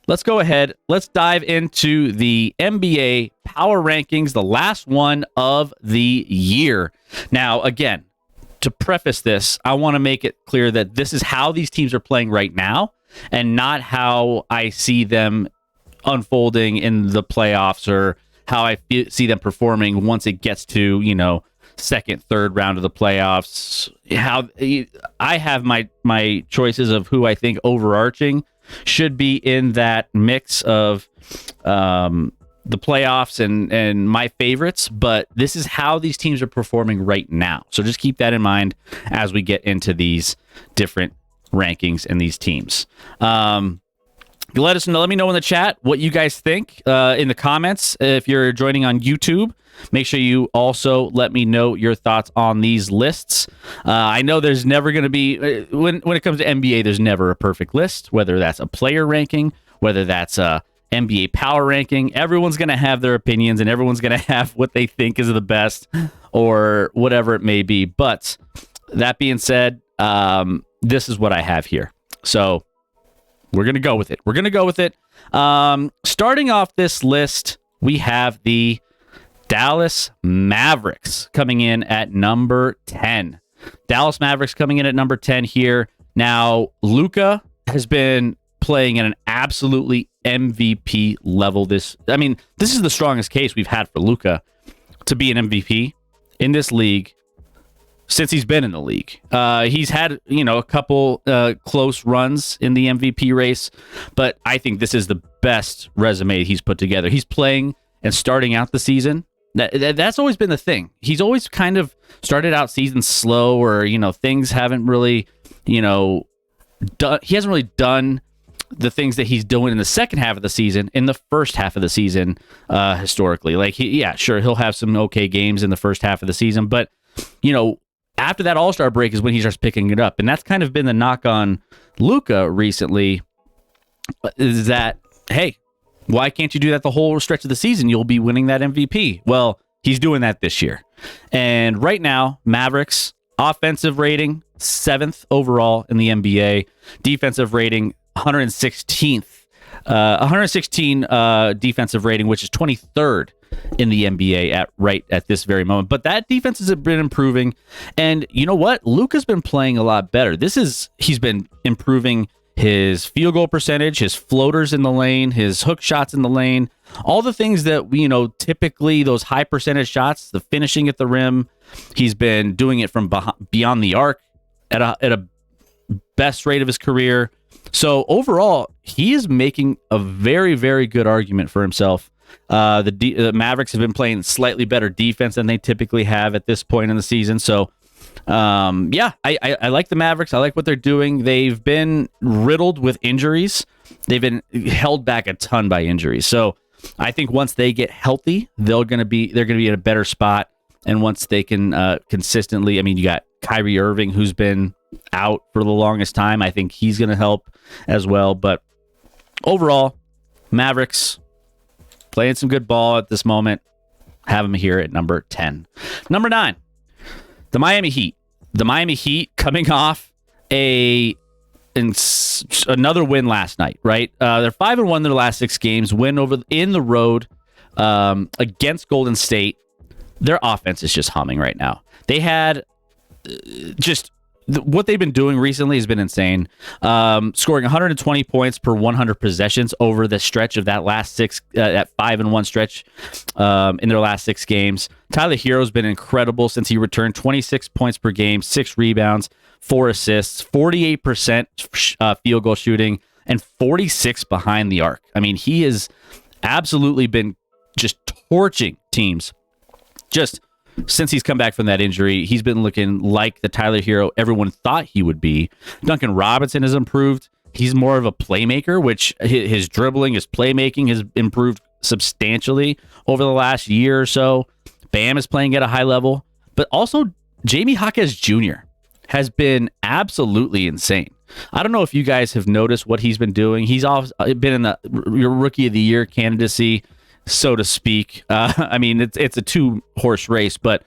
let's go ahead. Let's dive into the NBA Power Rankings, the last one of the year. Now, again, to preface this, I want to make it clear that this is how these teams are playing right now and not how I see them unfolding in the playoffs or how I see them performing once it gets to, second, third round of the playoffs. How I have my choices of who I think overarching should be in that mix of the playoffs and my favorites, but this is how these teams are performing right now. So just keep that in mind as we get into these different rankings and these teams. Let me know in the chat what you guys think in the comments. If you're joining on YouTube, make sure you also let me know your thoughts on these lists. I know there's never going to be, when it comes to NBA, there's never a perfect list, whether that's a player ranking, whether that's a NBA power ranking. Everyone's going to have their opinions and everyone's going to have what they think is the best or whatever it may be. But that being said, this is what I have here. So we're going to go with it. Starting off this list, we have the Dallas Mavericks coming in at number 10. Dallas Mavericks coming in at number 10 here. Now, Luka has been playing at an absolutely MVP level. This is the strongest case we've had for Luka to be an MVP in this league since he's been in the league. He's had, a couple close runs in the MVP race, but I think this is the best resume he's put together. He's playing and starting out the season. That's always been the thing. He's always kind of started out season slow or, things haven't really, done. He hasn't really done the things that he's doing in the second half of the season in the first half of the season historically. Like, he'll have some okay games in the first half of the season, but, after that All-Star break is when he starts picking it up. And that's kind of been the knock on Luka recently, is that, hey, why can't you do that the whole stretch of the season? You'll be winning that MVP. Well, he's doing that this year. And right now, Mavericks, offensive rating, 7th overall in the NBA. Defensive rating, 116th. 116 defensive rating, which is 23rd in the NBA at this very moment. But that defense has been improving. And you know what? Luka's been playing a lot better. He's been improving his field goal percentage, his floaters in the lane, his hook shots in the lane, all the things that, typically those high percentage shots, the finishing at the rim. He's been doing it from beyond the arc at a best rate of his career. So overall, he is making a very, very good argument for himself. The Mavericks have been playing slightly better defense than they typically have at this point in the season. So, I like the Mavericks. I like what they're doing. They've been riddled with injuries. They've been held back a ton by injuries. So I think once they get healthy, they're going to be in a better spot. And once they can consistently, you got Kyrie Irving, who's been out for the longest time. I think he's going to help as well. But overall, Mavericks playing some good ball at this moment. Have them here at number 10. Number 9, the Miami Heat. The Miami Heat coming off another win last night, right? They're 5-1 in their last 6 games. Win in the road against Golden State. Their offense is just humming right now. They had what they've been doing recently has been insane. Scoring 120 points per 100 possessions over the stretch of that last that 5-1 stretch in their last 6 games. Tyler Hero's been incredible since he returned. 26 points per game, 6 rebounds, 4 assists, 48% field goal shooting, and 46 behind the arc. He has absolutely been just torching teams. Just since he's come back from that injury, he's been looking like the Tyler Hero everyone thought he would be. Duncan Robinson has improved. He's more of a playmaker, which his dribbling, his playmaking has improved substantially over the last year or so. Bam is playing at a high level. But also, Jamie Jaquez Jr. has been absolutely insane. I don't know if you guys have noticed what he's been doing. He's been in your Rookie of the Year candidacy, so to speak. It's a 2-horse race, but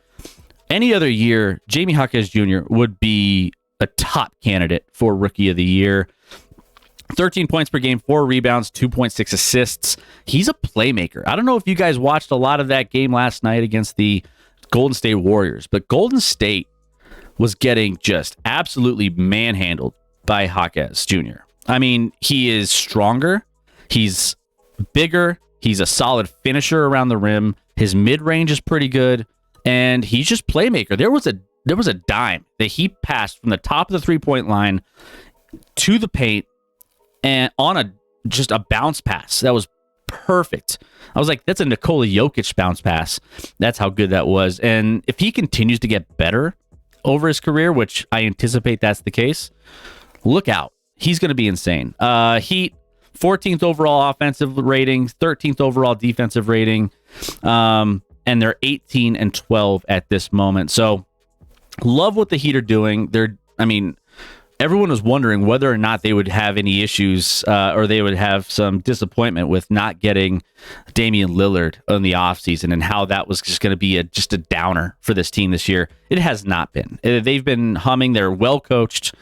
any other year, Jamie Jaquez Jr. would be a top candidate for Rookie of the Year. 13 points per game, 4 rebounds, 2.6 assists. He's a playmaker. I don't know if you guys watched a lot of that game last night against the Golden State Warriors, but Golden State was getting just absolutely manhandled by Hawkes Jr. I mean, he is stronger. He's bigger. He's a solid finisher around the rim. His mid-range is pretty good, and he's just playmaker. There was a dime that he passed from the top of the three-point line to the paint and on just a bounce pass. That was perfect. I was like, that's a Nikola Jokic bounce pass. That's how good that was. And if he continues to get better over his career, which I anticipate that's the case, look out. He's going to be insane. Heat, 14th overall offensive rating, 13th overall defensive rating, and they're 18 and 12 at this moment. So love what the Heat are doing. Everyone was wondering whether or not they would have any issues or they would have some disappointment with not getting Damian Lillard in the offseason and how that was just going to be just a downer for this team this year. It has not been. They've been humming. They're well coached.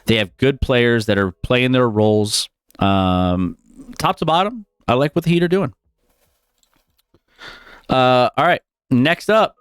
They have good players that are playing their roles. Top to bottom, I like what the Heat are doing. All right, next up,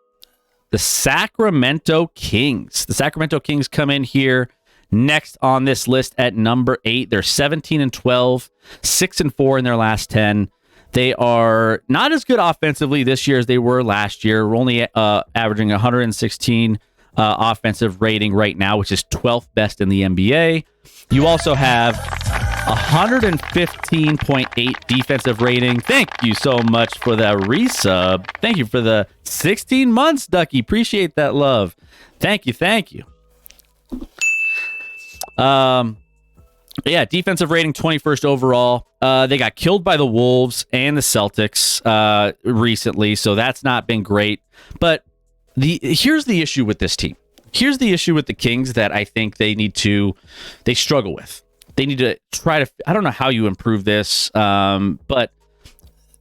the Sacramento Kings. The Sacramento Kings come in here next on this list at number 8. They're 17 and 12, 6 and 4 in their last 10. They are not as good offensively this year as they were last year. We're only averaging 116 offensive rating right now, which is 12th best in the NBA. You also have 115.8 defensive rating. Thank you so much for that resub. Thank you for the 16 months, Ducky. Appreciate that love. Thank you. Defensive rating 21st overall. They got killed by the Wolves and the Celtics recently, so that's not been great. But here's the issue with this team. Here's the issue with the Kings that I think they struggle with. They need to try to, I don't know how you improve this, but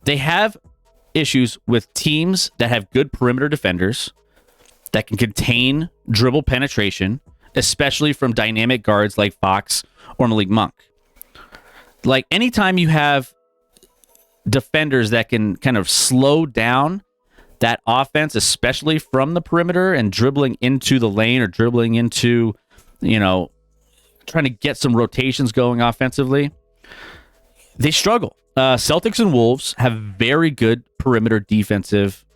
they have issues with teams that have good perimeter defenders that can contain dribble penetration, especially from dynamic guards like Fox or Malik Monk. Like anytime you have defenders that can kind of slow down that offense, especially from the perimeter and dribbling into the lane or dribbling into, trying to get some rotations going offensively, they struggle. Celtics and Wolves have very good perimeter defensive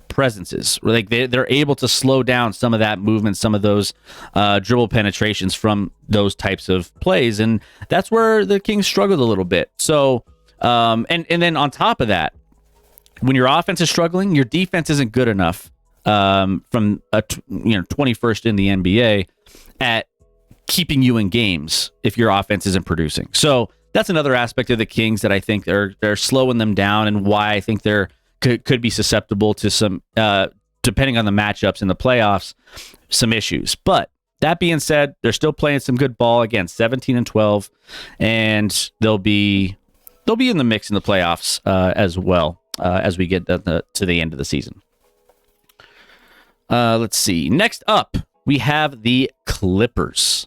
presences. Like they're able to slow down some of that movement, some of those dribble penetrations from those types of plays, and that's where the Kings struggled a little bit. So, and then on top of that, when your offense is struggling, your defense isn't good enough from 21st in the NBA at keeping you in games if your offense isn't producing. So that's another aspect of the Kings that I think they're slowing them down, and why I think they're could be susceptible to some, depending on the matchups in the playoffs, some issues. But that being said, they're still playing some good ball. Again, 17 and 12, and they'll be in the mix in the playoffs as well as we get to the end of the season. Let's see. Next up, we have the Clippers.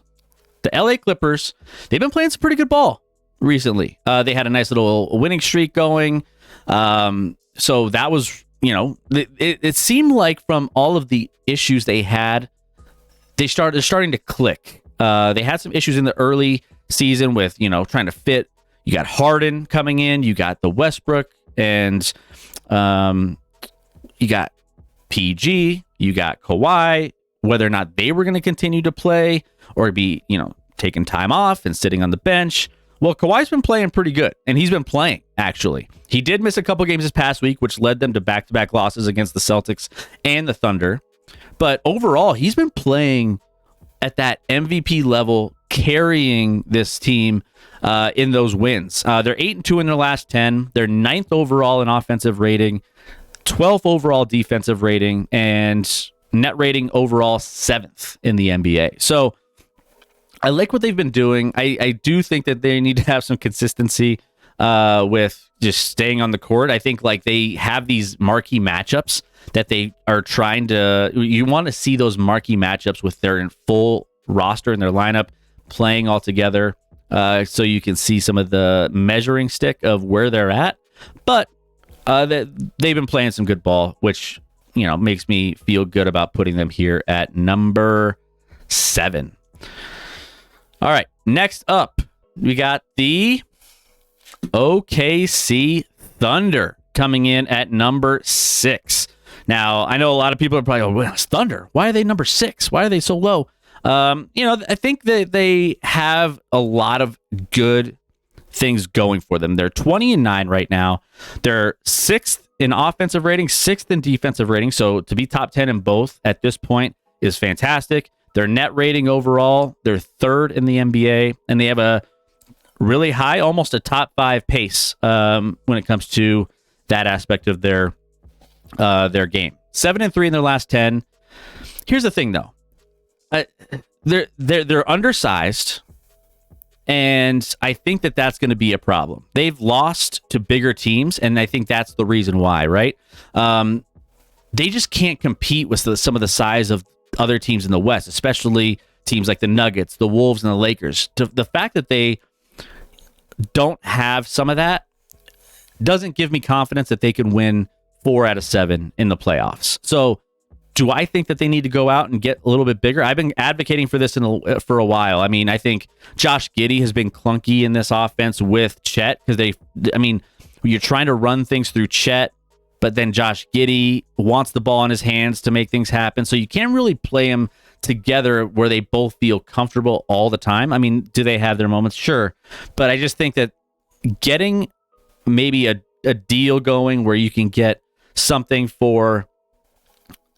The LA Clippers, they've been playing some pretty good ball recently. They had a nice little winning streak going. So that was, it seemed like from all of the issues they had, they're starting to click. They had some issues in the early season with, trying to fit. You got Harden coming in, you got the Westbrook, and you got PG, you got Kawhi, whether or not they were going to continue to play or be, taking time off and sitting on the bench. Well, Kawhi's been playing pretty good, and he's been playing, actually. He did miss a couple games this past week, which led them to back-to-back losses against the Celtics and the Thunder. But overall, he's been playing at that MVP level, carrying this team in those wins. They're 8-2 in their last 10. They're 9th overall in offensive rating, 12th overall defensive rating, and net rating overall 7th in the NBA. So I like what they've been doing. I do think that they need to have some consistency with just staying on the court. I think like they have these marquee matchups that they are trying to, you want to see those marquee matchups with their full roster and their lineup playing all together. so you can see some of the measuring stick of where they're at. But they've been playing some good ball, which, makes me feel good about putting them here at number 7. All right, next up, we got the OKC Thunder coming in at number 6. Now, I know a lot of people are probably going, well, it's Thunder. Why are they number 6? Why are they so low? I think that they have a lot of good things going for them. They're 20-9 right now. They're 6th in offensive rating, 6th in defensive rating. So to be top 10 in both at this point is fantastic. Their net rating overall, they're 3rd in the NBA, and they have a really high, almost a top 5 pace when it comes to that aspect of their game. 7-3 in their last 10. Here's the thing, though. They're undersized, and I think that that's going to be a problem. They've lost to bigger teams, and I think that's the reason why, right? They just can't compete with some of the size of other teams in the West, especially teams like the Nuggets, the Wolves, and the Lakers. The fact that they don't have some of that doesn't give me confidence that they can win 4 out of 7 in the playoffs. So do I think that they need to go out and get a little bit bigger? I've been advocating for this for a while. I mean, I think Josh Giddey has been clunky in this offense with Chet because you're trying to run things through Chet, but then Josh Giddey wants the ball in his hands to make things happen. So you can't really play them together where they both feel comfortable all the time. I mean, do they have their moments? Sure. But I just think that getting maybe a deal going where you can get something for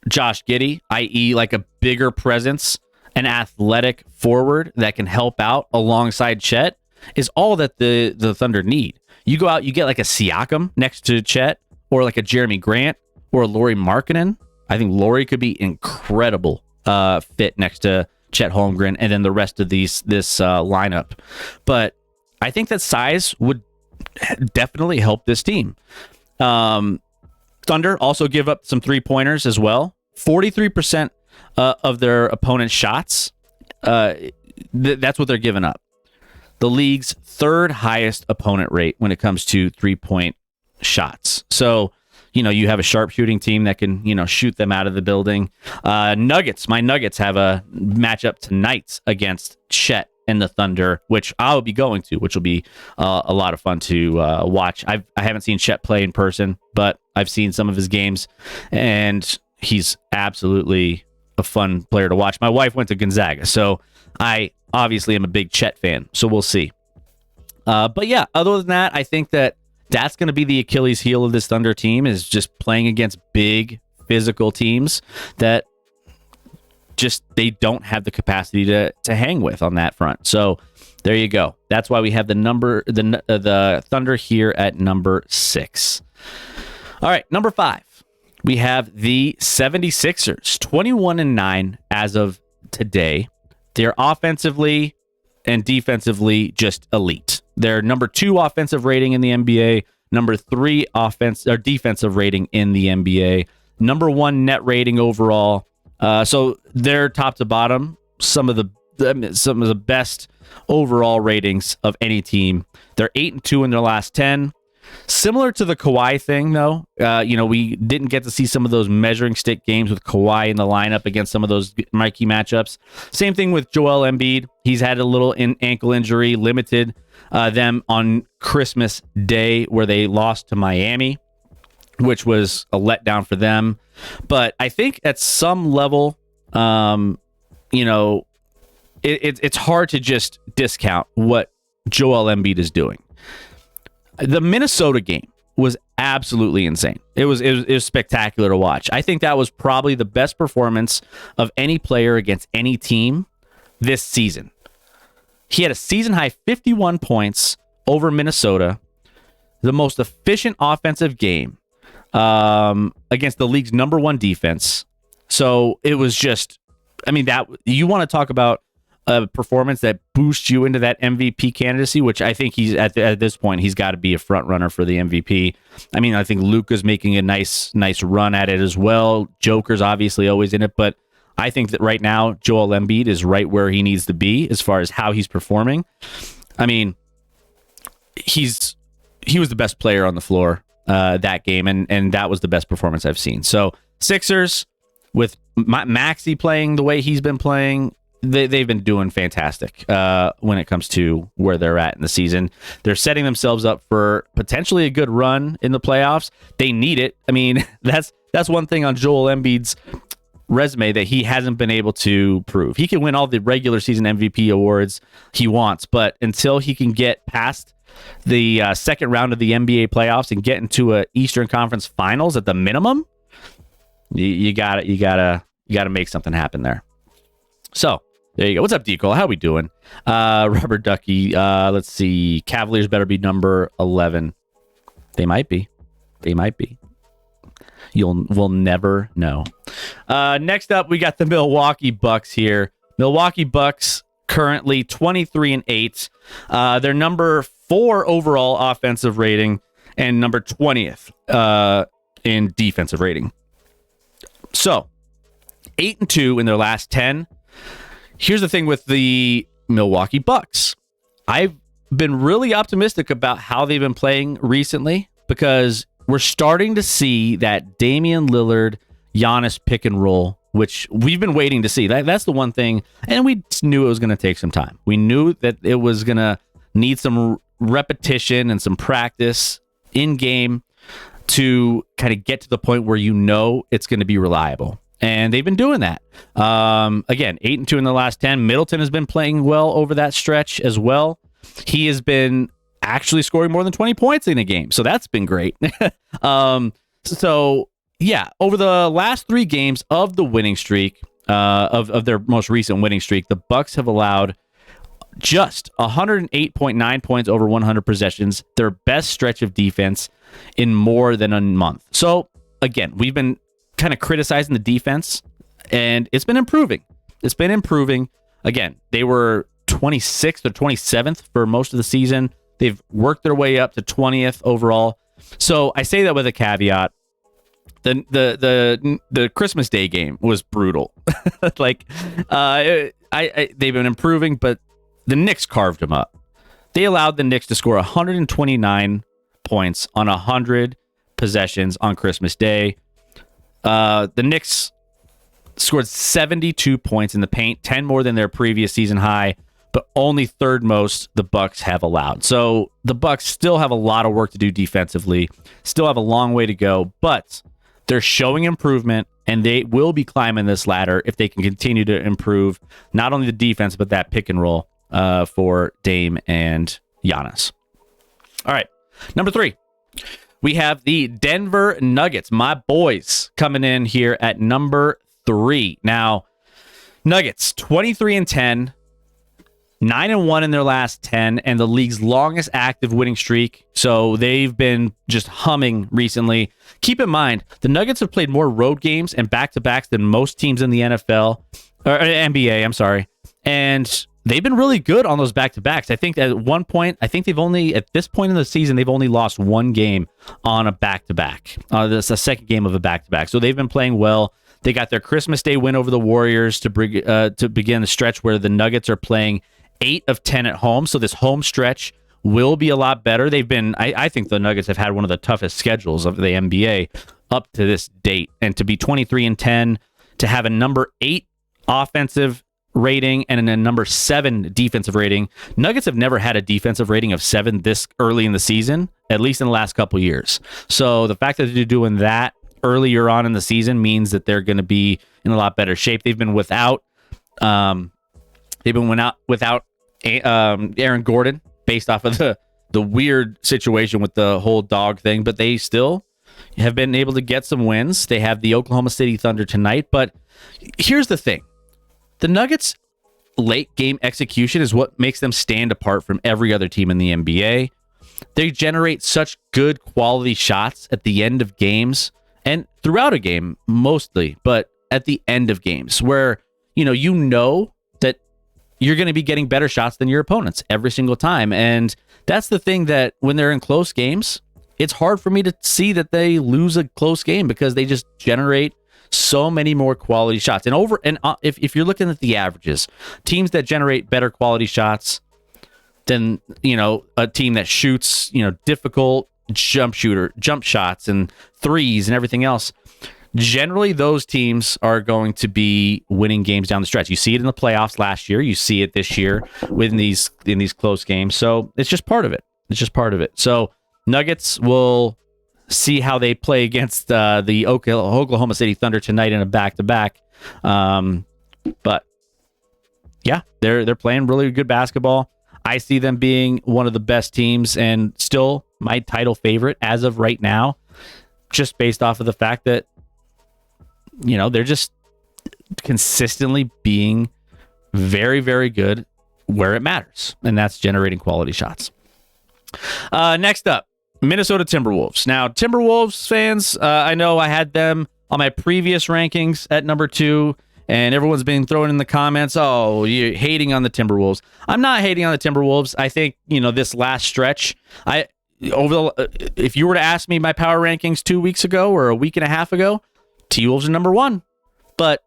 Josh Giddey, i.e. like a bigger presence, an athletic forward that can help out alongside Chet, is all that the Thunder need. You go out, you get like a Siakam next to Chet, or like a Jeremy Grant, or a Lauri Markkanen. I think Lauri could be incredible fit next to Chet Holmgren, and then the rest of this lineup. But I think that size would definitely help this team. Thunder also give up some 3-pointers as well. 43% of their opponent's shots, that's what they're giving up. The league's 3rd highest opponent rate when it comes to 3-point shots. So, you have a sharpshooting team that can, shoot them out of the building. My Nuggets have a matchup tonight against Chet and the Thunder, which I'll be going to, which will be a lot of fun to watch. I haven't seen Chet play in person, but I've seen some of his games, and he's absolutely a fun player to watch. My wife went to Gonzaga, so I obviously am a big Chet fan, so we'll see. But yeah, other than that, I think that's going to be the Achilles heel of this Thunder team, is just playing against big physical teams that just they don't have the capacity to hang with on that front. So there you go. That's why we have the Thunder here at number 6. All right, number 5. We have the 76ers, 21-9 as of today. They're offensively and defensively just elite. They're number 2 offensive rating in the NBA, number 3 defensive rating in the NBA, number 1 net rating overall. So they're top to bottom, some of the best overall ratings of any team. They're 8-2 in their last 10. Similar to the Kawhi thing, though, we didn't get to see some of those measuring stick games with Kawhi in the lineup against some of those marquee matchups. Same thing with Joel Embiid. He's had a little ankle injury, limited them on Christmas Day where they lost to Miami, which was a letdown for them. But I think at some level, it's hard to just discount what Joel Embiid is doing. The Minnesota game was absolutely insane. It was spectacular to watch. I think that was probably the best performance of any player against any team this season. He had a season-high 51 points over Minnesota, the most efficient offensive game against the league's number 1 defense. So it was just, that you want to talk about a performance that boosts you into that MVP candidacy, which I think he's at this point, he's got to be a front runner for the MVP. I think Luka's making a nice run at it as well. Joker's obviously always in it, but I think that right now Joel Embiid is right where he needs to be as far as how he's performing. I mean, he was the best player on the floor that game, and that was the best performance I've seen. So Sixers, with Maxey playing the way he's been playing, they've been doing fantastic when it comes to where they're at in the season. They're setting themselves up for potentially a good run in the playoffs. They need it. I mean, that's one thing on Joel Embiid's resume that he hasn't been able to prove. He can win all the regular season MVP awards he wants, but until he can get past the second round of the NBA playoffs and get into a Eastern Conference Finals at the minimum, you gotta make something happen there. So there you go. What's up, D. Cole? How we doing? Robert Ducky. Let's see. Cavaliers better be number 11. They might be. We'll never know. Next up, we got the Milwaukee Bucks here. Milwaukee Bucks currently 23-8. They're number 4 overall offensive rating and number 20th in defensive rating. So 8-2 in their last 10. Here's the thing with the Milwaukee Bucks. I've been really optimistic about how they've been playing recently because we're starting to see that Damian Lillard, Giannis pick and roll, which we've been waiting to see. That's the one thing, and we knew it was going to take some time. We knew that it was going to need some repetition and some practice in game to kind of get to the point where you know it's going to be reliable. And they've been doing that. Again, 8-2 in the last 10. Middleton has been playing well over that stretch as well. He has been actually scoring more than 20 points in a game. So that's been great. So yeah, over the last 3 games of the winning streak, of their most recent winning streak, the Bucks have allowed just 108.9 points over 100 possessions, their best stretch of defense in more than a month. So again, we've been kind of criticizing the defense, and it's been improving. Again, they were 26th or 27th for most of the season. They've worked their way up to 20th overall. So I say that with a caveat. The Christmas Day game was brutal. They've been improving, but the Knicks carved them up. They allowed the Knicks to score 129 points on 100 possessions on Christmas Day. The Knicks scored 72 points in the paint, 10 more than their previous season high, but only third most the Bucks have allowed. So the Bucks still have a lot of work to do defensively, still have a long way to go, but they're showing improvement, and they will be climbing this ladder if they can continue to improve not only the defense, but that pick and roll for Dame and Giannis. All right, number 3. We have the Denver Nuggets, my boys, coming in here at number 3. Now, Nuggets, 23-10, 9-1 in their last 10, and the league's longest active winning streak. So they've been just humming recently. Keep in mind, the Nuggets have played more road games and back-to-backs than most teams in the NFL, or NBA, I'm sorry. And they've been really good on those back-to-backs. I think at one point, at this point in the season, they've only lost one game on a back-to-back. That's the second game of a back-to-back. So they've been playing well. They got their Christmas Day win over the Warriors to begin the stretch where the Nuggets are playing 8 of 10 at home. So this home stretch will be a lot better. They've been, I think the Nuggets have had one of the toughest schedules of the NBA up to this date. And to be 23-10, to have a number 8 offensive rating and a number 7 defensive rating. Nuggets have never had a defensive rating of 7 this early in the season, at least in the last couple years. So the fact that they're doing that earlier on in the season means that they're going to be in a lot better shape. They've been without Aaron Gordon based off of the weird situation with the whole dog thing, but they still have been able to get some wins. They have the Oklahoma City Thunder tonight, but here's the thing. The Nuggets' late game execution is what makes them stand apart from every other team in the NBA. They generate such good quality shots at the end of games and throughout a game mostly, but at the end of games where you know that you're going to be getting better shots than your opponents every single time. And that's the thing that when they're in close games, it's hard for me to see that they lose a close game because they just generate so many more quality shots. And if you're looking at the averages, teams that generate better quality shots than, a team that shoots, difficult jump shots and threes and everything else. Generally, those teams are going to be winning games down the stretch. You see it in the playoffs last year. You see it this year in these close games. So it's just part of it. So Nuggets will see how they play against the Oklahoma City Thunder tonight in a back-to-back. But yeah, they're playing really good basketball. I see them being one of the best teams and still my title favorite as of right now, just based off of the fact that, they're just consistently being very, very good where it matters, and that's generating quality shots. Next up, Minnesota Timberwolves. Now, Timberwolves fans, I know I had them on my previous rankings at number 2, and everyone's been throwing in the comments, oh, you're hating on the Timberwolves. I'm not hating on the Timberwolves. I think, this last stretch, if you were to ask me my power rankings 2 weeks ago or a week and a half ago, T-Wolves are number 1. But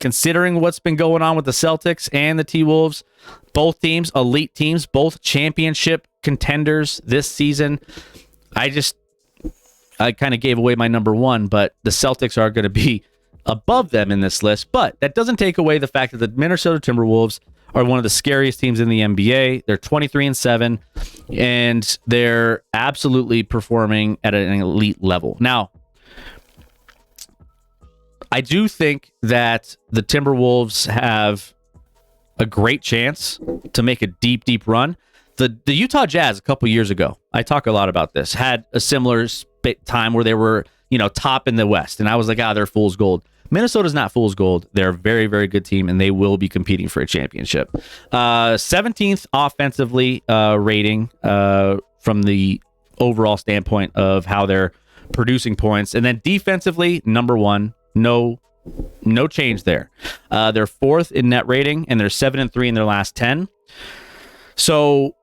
considering what's been going on with the Celtics and the T-Wolves, both teams, elite teams, both championship contenders this season, I kind of gave away my number 1, but the Celtics are going to be above them in this list. But that doesn't take away the fact that the Minnesota Timberwolves are one of the scariest teams in the NBA. They're 23-7, and they're absolutely performing at an elite level. Now, I do think that the Timberwolves have a great chance to make a deep, deep run. The Utah Jazz a couple years ago, I talk a lot about this, had a similar time where they were, top in the West. And I was like, they're fool's gold. Minnesota's not fool's gold. They're a very, very good team, and they will be competing for a championship. 17th offensively rating from the overall standpoint of how they're producing points. And then defensively, number 1. No change there. They're 4th in net rating, and they're 7-3 in their last 10. So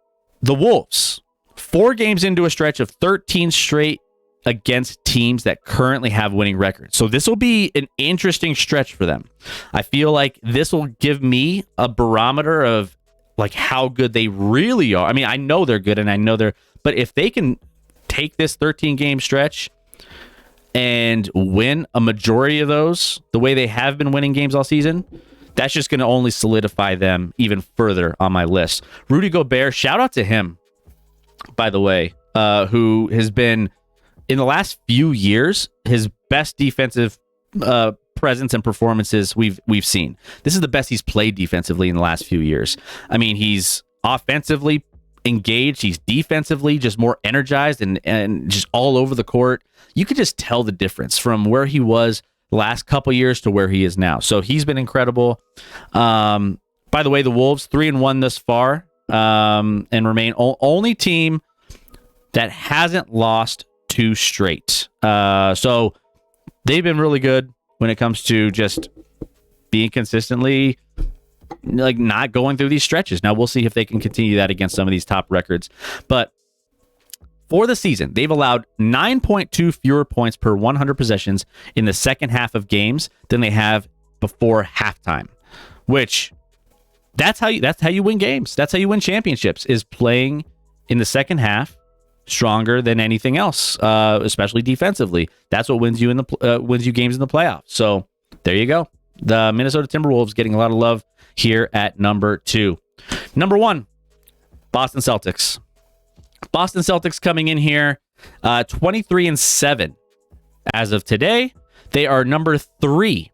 the Wolves, 4 games into a stretch of 13 straight against teams that currently have winning records. So this will be an interesting stretch for them. I feel like this will give me a barometer of like how good they really are. I mean, I know they're good, and I know but if they can take this 13 game stretch and win a majority of those the way they have been winning games all season, that's just going to only solidify them even further on my list. Rudy Gobert, shout out to him, by the way, who has been, in the last few years, his best defensive presence and performances we've seen. This is the best he's played defensively in the last few years. I mean, he's offensively engaged. He's defensively just more energized and just all over the court. You could just tell the difference from where he was the last couple years to where he is now. So he's been incredible. By the way, the Wolves 3-1 thus far, and remain only team that hasn't lost 2 straight. So they've been really good when it comes to just being consistently like not going through these stretches. Now we'll see if they can continue that against some of these top records. But for the season, they've allowed 9.2 fewer points per 100 possessions in the second half of games than they have before halftime, which that's how you win games. That's how you win championships, is playing in the second half stronger than anything else, especially defensively. That's what wins you wins you games in the playoffs. So there you go. The Minnesota Timberwolves getting a lot of love here at number 2. Number 1, Boston Celtics. Boston Celtics coming in here 23-7 as of today. They are number 3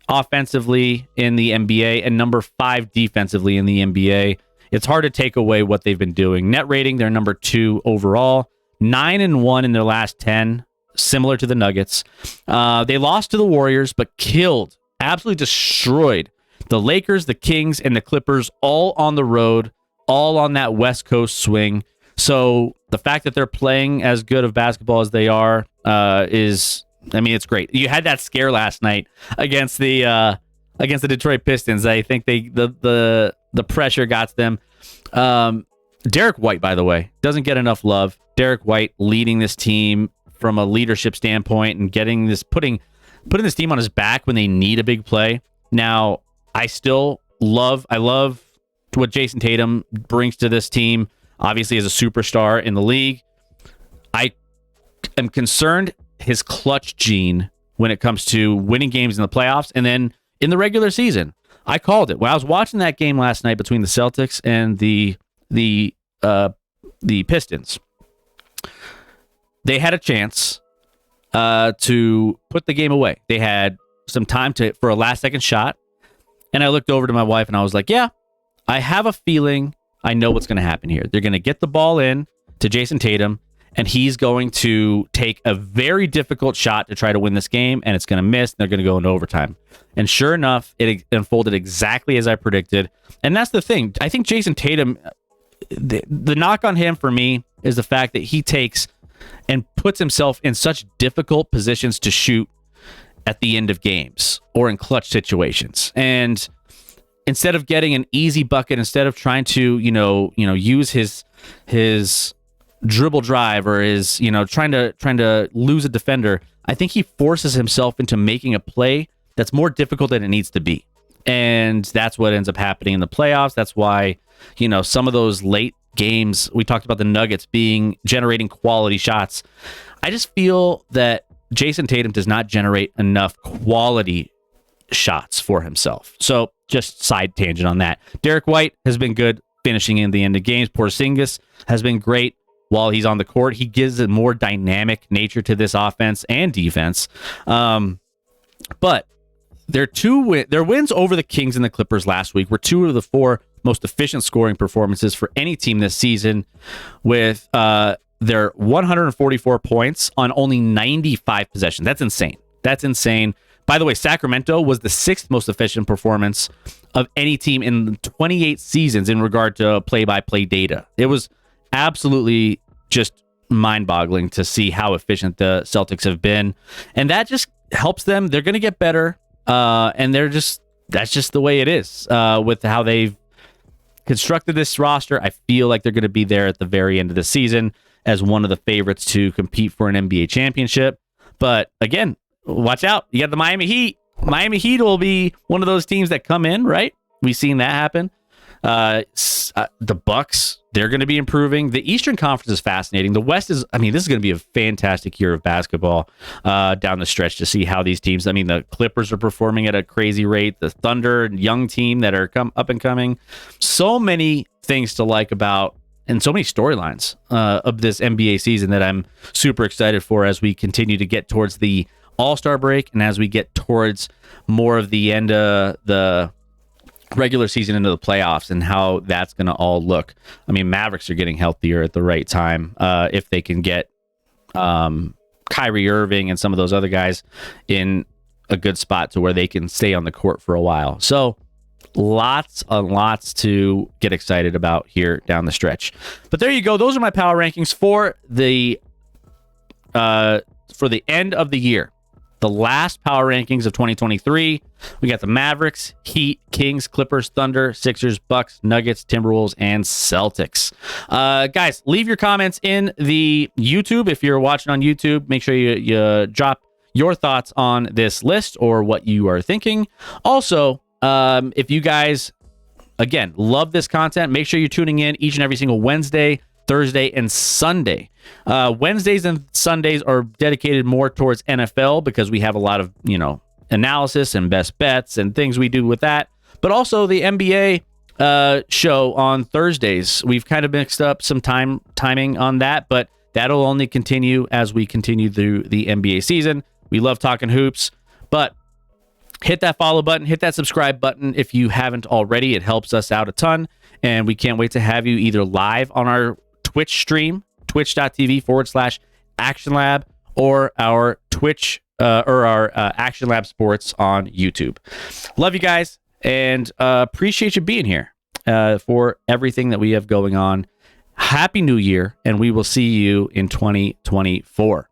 offensively in the NBA and number 5 defensively in the NBA. It's hard to take away what they've been doing. Net rating, they're number 2 overall. 9-1 in their last 10, similar to the Nuggets. They lost to the Warriors, but killed, absolutely destroyed the Lakers, the Kings, and the Clippers, all on the road, all on that West Coast swing. So the fact that they're playing as good of basketball as they are it's great. You had that scare last night against the Detroit Pistons. I think the pressure got them. Derek White, by the way, doesn't get enough love. Derek White leading this team from a leadership standpoint and getting this putting this team on his back when they need a big play. Now, I love what Jason Tatum brings to this team, obviously as a superstar in the league. I am concerned his clutch gene when it comes to winning games in the playoffs and then in the regular season. I called it when I was watching that game last night between the Celtics and the Pistons. They had a chance to put the game away. They had some time for a last-second shot, and I looked over to my wife and I was like, "Yeah, I have a feeling I know what's going to happen here. They're going to get the ball in to Jason Tatum, and he's going to take a very difficult shot to try to win this game, and it's going to miss, and they're going to go into overtime." And sure enough, it unfolded exactly as I predicted. And that's the thing. I think Jason Tatum, the knock on him for me is the fact that he takes and puts himself in such difficult positions to shoot at the end of games or in clutch situations. And instead of getting an easy bucket, instead of trying to, use his dribble drive or his, trying to lose a defender, I think he forces himself into making a play that's more difficult than it needs to be. And that's what ends up happening in the playoffs. That's why, some of those late games, we talked about the Nuggets generating quality shots. I just feel that Jason Tatum does not generate enough quality shots for himself. So just side tangent on that. Derek White has been good finishing in the end of games. Porzingis has been great while he's on the court. He gives a more dynamic nature to this offense and defense. But their wins over the Kings and the Clippers last week were two of the four most efficient scoring performances for any team this season, with their 144 points on only 95 possessions. That's insane. By the way, Sacramento was the sixth most efficient performance of any team in 28 seasons in regard to play-by-play data. It was absolutely just mind-boggling to see how efficient the Celtics have been, and that just helps them. They're going to get better, and that's just the way it is with how they've constructed this roster. I feel like they're going to be there at the very end of the season as one of the favorites to compete for an NBA championship. But again, watch out. You got the Miami Heat. Miami Heat will be one of those teams that come in, right? We've seen that happen. The Bucks, they're going to be improving. The Eastern Conference is fascinating. The West is, this is going to be a fantastic year of basketball down the stretch to see how these teams, the Clippers are performing at a crazy rate. The Thunder, young team that are up and coming. So many things to like about, and so many storylines of this NBA season that I'm super excited for as we continue to get towards the All-Star break and as we get towards more of the end of the regular season into the playoffs and how that's going to all look. Mavericks are getting healthier at the right time if they can get Kyrie Irving and some of those other guys in a good spot to where they can stay on the court for a while. So lots and lots to get excited about here down the stretch. But there you go. Those are my power rankings for the end of the year. The last power rankings of 2023. We got the Mavericks, Heat, Kings, Clippers, Thunder, Sixers, Bucks, Nuggets, Timberwolves, and Celtics. Guys, leave your comments in the YouTube. If you're watching on YouTube, make sure you drop your thoughts on this list or what you are thinking. Also, if you guys, again, love this content, make sure you're tuning in each and every single Wednesday, Thursday, and Sunday. Wednesdays and Sundays are dedicated more towards NFL because we have a lot of, analysis and best bets and things we do with that. But also the NBA show on Thursdays. We've kind of mixed up some timing on that, but that'll only continue as we continue through the NBA season. We love talking hoops, but hit that follow button, hit that subscribe button if you haven't already. It helps us out a ton, and we can't wait to have you either live on our Twitch stream, twitch.tv/ActionLab, or our Twitch or our ActionLab Sports on YouTube. Love you guys, and appreciate you being here for everything that we have going on. Happy New Year, and we will see you in 2024.